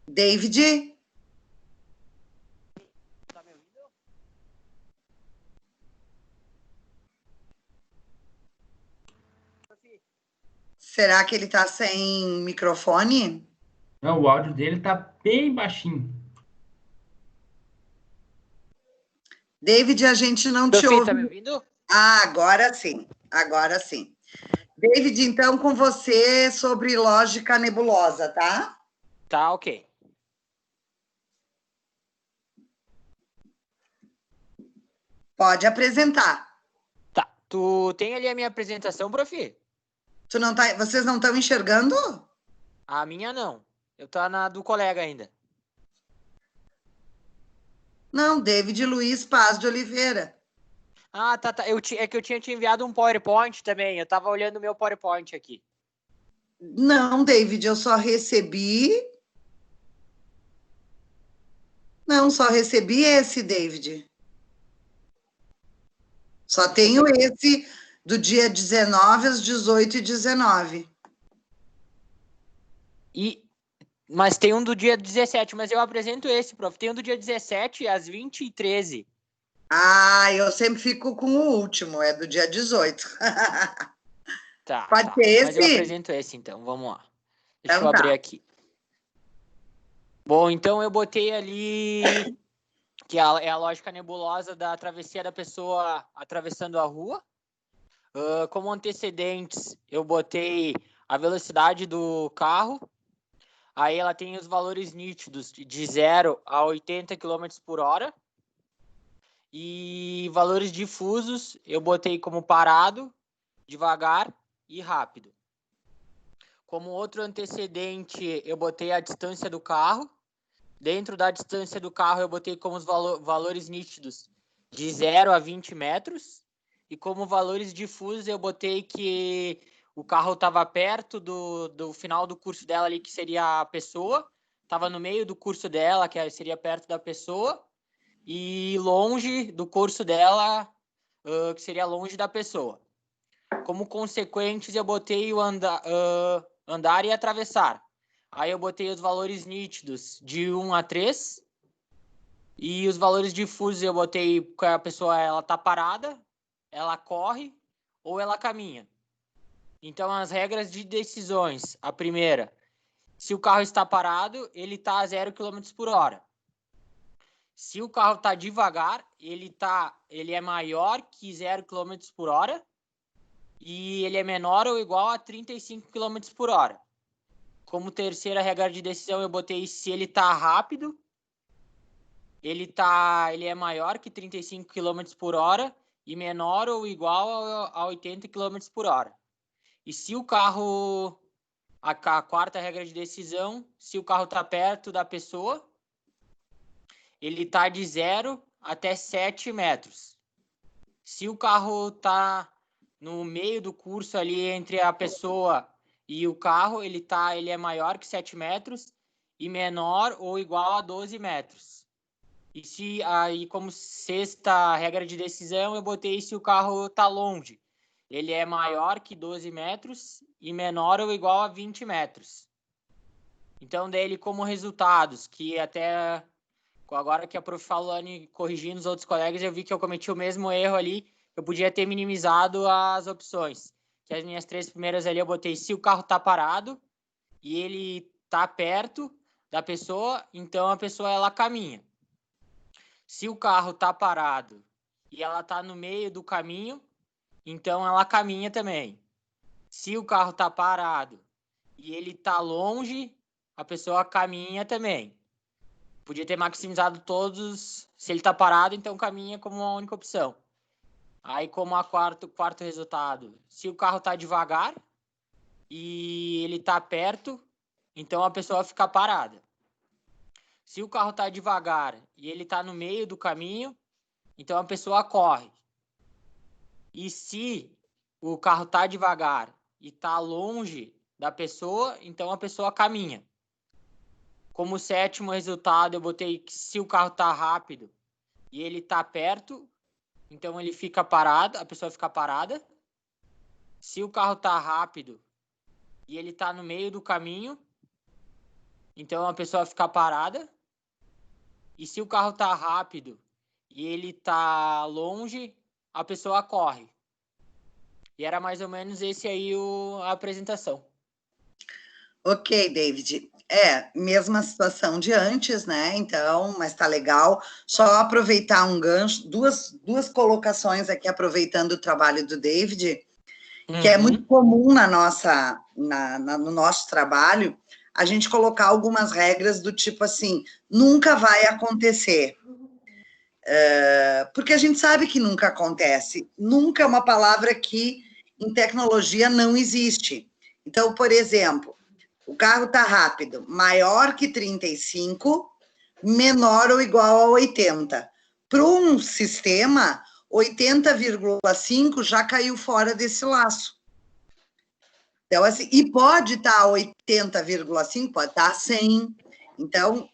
David? Tá me ouvindo? Prof. Será que ele está sem microfone? Não, o áudio dele tá bem baixinho. David, a gente não te Prof, ouve. tá me ouvindo? Ah, agora sim. Agora sim. David, então, com você sobre lógica nebulosa, tá? Tá, ok. Pode apresentar. Tá. Tu tem ali a minha apresentação, prof? Vocês não estão enxergando? A minha não. Eu tô na do colega ainda. Não, David Luiz Paz de Oliveira. Ah, tá. É que eu tinha te enviado um PowerPoint também. Eu tava olhando o meu PowerPoint aqui. Não, David, eu só recebi... Não, só recebi esse, David. Só tenho esse do dia 19 às 18h19. Mas tem um do dia 17, mas eu apresento esse, prof. Tem um do dia 17 às 20h13. Ah, eu sempre fico com o último, é do dia 18. Tá. Pode ser esse? Mas eu apresento esse, então. Vamos lá. Deixa Então eu abrir tá. aqui. Bom, então eu botei ali que é a lógica nebulosa da travessia da pessoa atravessando a rua. Como antecedentes, eu botei a velocidade do carro. Aí ela tem os valores nítidos de 0 a 80 km por hora. E valores difusos eu botei como parado, devagar e rápido. Como outro antecedente, eu botei a distância do carro. Dentro da distância do carro, eu botei como os valores nítidos de 0 a 20 metros. E como valores difusos, eu botei que o carro estava perto do final do curso dela ali, que seria a pessoa. Estava no meio do curso dela, que seria perto da pessoa. E longe do curso dela, que seria longe da pessoa. Como consequentes, eu botei o andar e atravessar. Aí eu botei os valores nítidos de 1 a 3. E os valores difusos eu botei que a pessoa ela tá parada, ela corre ou ela caminha. Então, as regras de decisões. A primeira, se o carro está parado, ele está a 0 km por hora. Se o carro está devagar, ele é maior que 0 km por hora e ele é menor ou igual a 35 km por hora. Como terceira regra de decisão, eu botei se ele está rápido, ele é maior que 35 km por hora e menor ou igual a 80 km por hora. E se o carro... A quarta regra de decisão, se o carro está perto da pessoa, ele está de 0 até 7 metros. Se o carro está no meio do curso ali entre a pessoa e o carro, ele é maior que 7 metros e menor ou igual a 12 metros. E aí, como sexta regra de decisão, eu botei se o carro está longe. Ele é maior que 12 metros e menor ou igual a 20 metros. Então, dele como resultados, que até agora que a prof. Falane corrigindo os outros colegas, eu vi que eu cometi o mesmo erro ali. Eu podia ter minimizado as opções. Que as minhas 3 primeiras ali eu botei se o carro está parado e ele está perto da pessoa, então a pessoa ela caminha. Se o carro está parado e ela está no meio do caminho, então ela caminha também. Se o carro está parado e ele está longe, a pessoa caminha também. Podia ter maximizado todos. Se ele está parado, então caminha como uma única opção. Aí, como quarto resultado, se o carro está devagar e ele está perto, então a pessoa fica parada. Se o carro está devagar e ele está no meio do caminho, então a pessoa corre. E se o carro está devagar e está longe da pessoa, então a pessoa caminha. Como sétimo resultado, eu botei que se o carro está rápido e ele está perto, então ele fica parado, a pessoa fica parada. Se o carro está rápido e ele está no meio do caminho, então a pessoa fica parada. E se o carro está rápido e ele está longe, a pessoa corre. E era mais ou menos esse aí a apresentação. Ok, David. Mesma situação de antes, né? Então, mas tá legal. Só aproveitar um gancho, duas colocações aqui, aproveitando o trabalho do David, que é muito comum no nosso trabalho, a gente colocar algumas regras do tipo assim, nunca vai acontecer. Porque a gente sabe que nunca acontece. Nunca é uma palavra que em tecnologia não existe. Então, por exemplo, o carro está rápido, maior que 35, menor ou igual a 80. Para um sistema, 80,5 já caiu fora desse laço. Então, assim, e pode estar 80,5, pode estar 100. Então,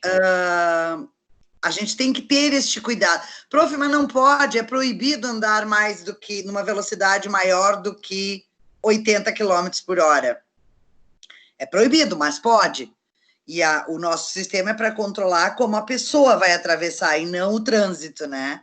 a gente tem que ter este cuidado. Prof, mas não pode, é proibido andar mais do que, numa velocidade maior do que 80 km por hora. É proibido, mas pode. E o nosso sistema é para controlar como a pessoa vai atravessar e não o trânsito, né?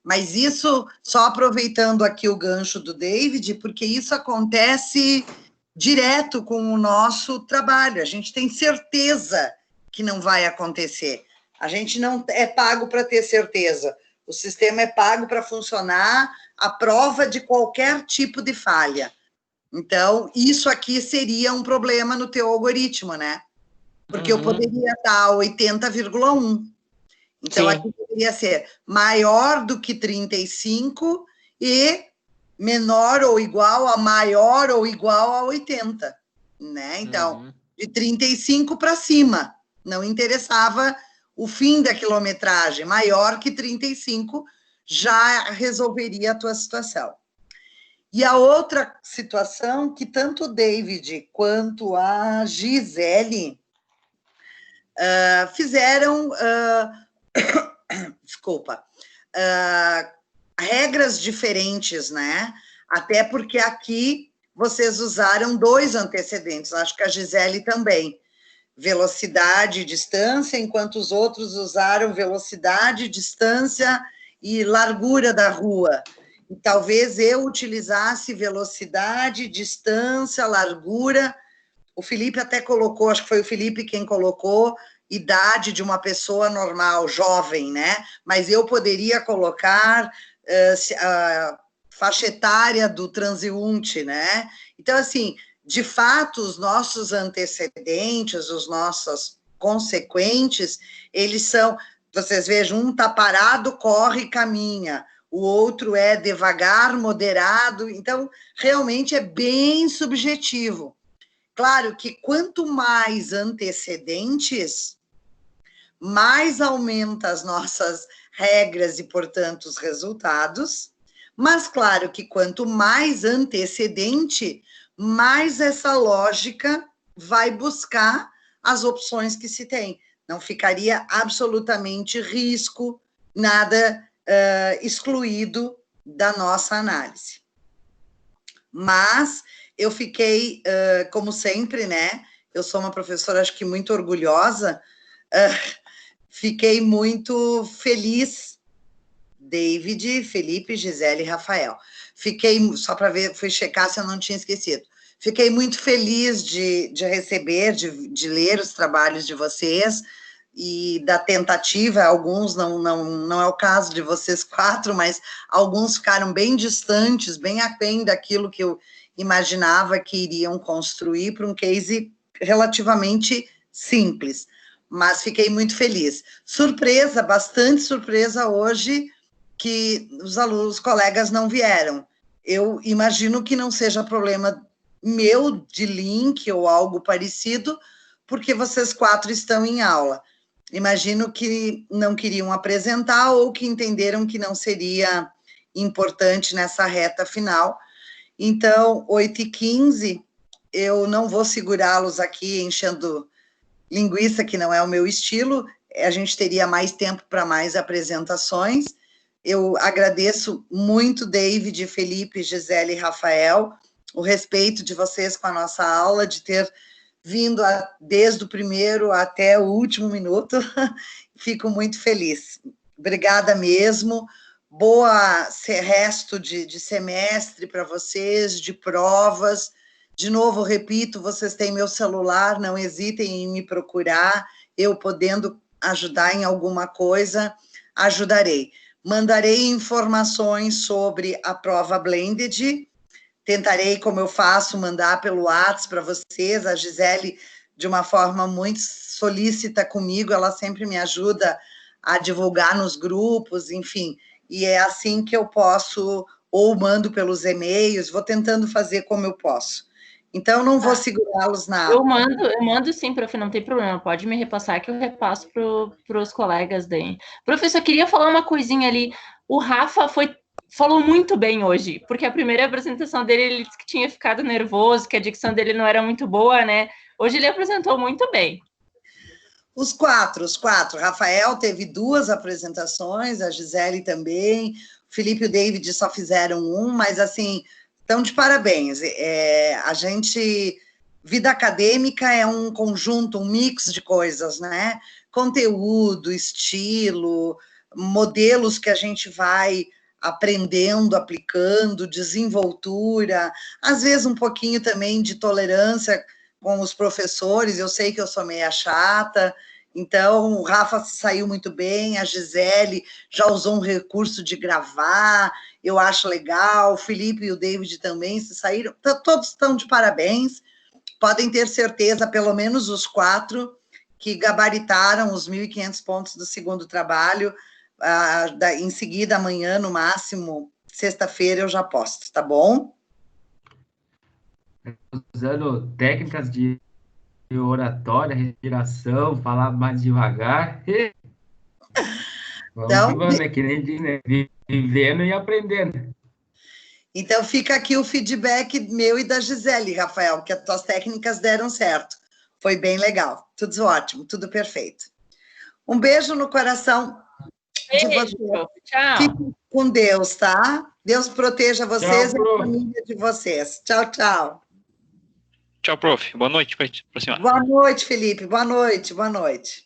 Mas isso, só aproveitando aqui o gancho do David, porque isso acontece direto com o nosso trabalho. A gente tem certeza que não vai acontecer. A gente não é pago para ter certeza. O sistema é pago para funcionar à prova de qualquer tipo de falha. Então, isso aqui seria um problema no teu algoritmo, né? Porque eu poderia estar 80,1. Então, aqui poderia ser maior do que 35 e menor ou igual a maior ou igual a 80, né? Então, de 35 para cima. Não interessava o fim da quilometragem. Maior que 35 já resolveria a tua situação. E a outra situação que tanto o David quanto a Gisele fizeram, regras diferentes, né? Até porque aqui vocês usaram 2 antecedentes, acho que a Gisele também. Velocidade e distância, enquanto os outros usaram velocidade, distância e largura da rua. E talvez eu utilizasse velocidade, distância, largura. O Felipe até colocou, acho que foi o Felipe quem colocou, idade de uma pessoa normal, jovem, né? Mas eu poderia colocar a faixa etária do transeunte, né? Então, assim, de fato, os nossos antecedentes, os nossos consequentes, eles são, vocês vejam, um está parado, corre e caminha, o outro é devagar, moderado, então, realmente é bem subjetivo. Claro que quanto mais antecedentes, mais aumenta as nossas regras e, portanto, os resultados, mas claro que quanto mais antecedente, mais essa lógica vai buscar as opções que se tem. Não ficaria absolutamente risco, nada excluído da nossa análise. Mas eu fiquei, como sempre, né? Eu sou uma professora, acho que muito orgulhosa, fiquei muito feliz, David, Felipe, Gisele e Rafael. Fiquei, só para ver, fui checar se eu não tinha esquecido. Fiquei muito feliz de receber, de ler os trabalhos de vocês e da tentativa. Alguns não é o caso de vocês 4, mas alguns ficaram bem distantes, bem aquém daquilo que eu imaginava que iriam construir para um case relativamente simples, mas fiquei muito feliz. Surpresa, bastante surpresa hoje que os colegas não vieram. Eu imagino que não seja problema meu de link ou algo parecido, porque vocês 4 estão em aula. Imagino que não queriam apresentar ou que entenderam que não seria importante nessa reta final. Então, 8h15, eu não vou segurá-los aqui enchendo linguiça, que não é o meu estilo, a gente teria mais tempo para mais apresentações. Eu agradeço muito, David, Felipe, Gisele e Rafael, o respeito de vocês com a nossa aula, de ter vindo desde o primeiro até o último minuto. Fico muito feliz. Obrigada mesmo. Boa resto de semestre para vocês, de provas. De novo, repito, vocês têm meu celular, não hesitem em me procurar. Eu podendo ajudar em alguma coisa, ajudarei. Mandarei informações sobre a prova Blended. Tentarei, como eu faço, mandar pelo WhatsApp para vocês. A Gisele, de uma forma muito solícita comigo, ela sempre me ajuda a divulgar nos grupos, enfim. E é assim que eu posso, ou mando pelos e-mails, vou tentando fazer como eu posso. Então, não vou segurá-los na aula. Eu mando sim, prof, não tem problema. Pode me repassar que eu repasso para os colegas daí. Professor, eu queria falar uma coisinha ali. O Rafa falou muito bem hoje, porque a primeira apresentação dele, ele disse que tinha ficado nervoso, que a dicção dele não era muito boa, né? Hoje ele apresentou muito bem. Os quatro. Rafael teve 2 apresentações, a Gisele também, o Felipe e o David só fizeram 1, mas, assim, estão de parabéns. A gente... Vida acadêmica é um conjunto, um mix de coisas, né? Conteúdo, estilo, modelos que a gente vai aprendendo, aplicando, desenvoltura, às vezes um pouquinho também de tolerância com os professores. Eu sei que eu sou meia chata, então o Rafa saiu muito bem, a Gisele já usou um recurso de gravar, eu acho legal, o Felipe e o David também se saíram, todos estão de parabéns. Podem ter certeza, pelo menos os 4, que gabaritaram os 1.500 pontos do segundo trabalho. Em seguida, amanhã, no máximo, sexta-feira, eu já posto, tá bom? Usando técnicas de oratória, respiração, falar mais devagar. Vamos então, vivendo, né? Que nem diz, né? Vivendo e aprendendo. Então, fica aqui o feedback meu e da Gisele, Rafael, que as tuas técnicas deram certo. Foi bem legal. Tudo ótimo, tudo perfeito. Um beijo no coração de vocês. Tchau. Fiquem com Deus, tá? Deus proteja vocês e a família de vocês. Tchau, tchau. Tchau, prof. Boa noite para a senhora. Boa noite, Felipe. Boa noite.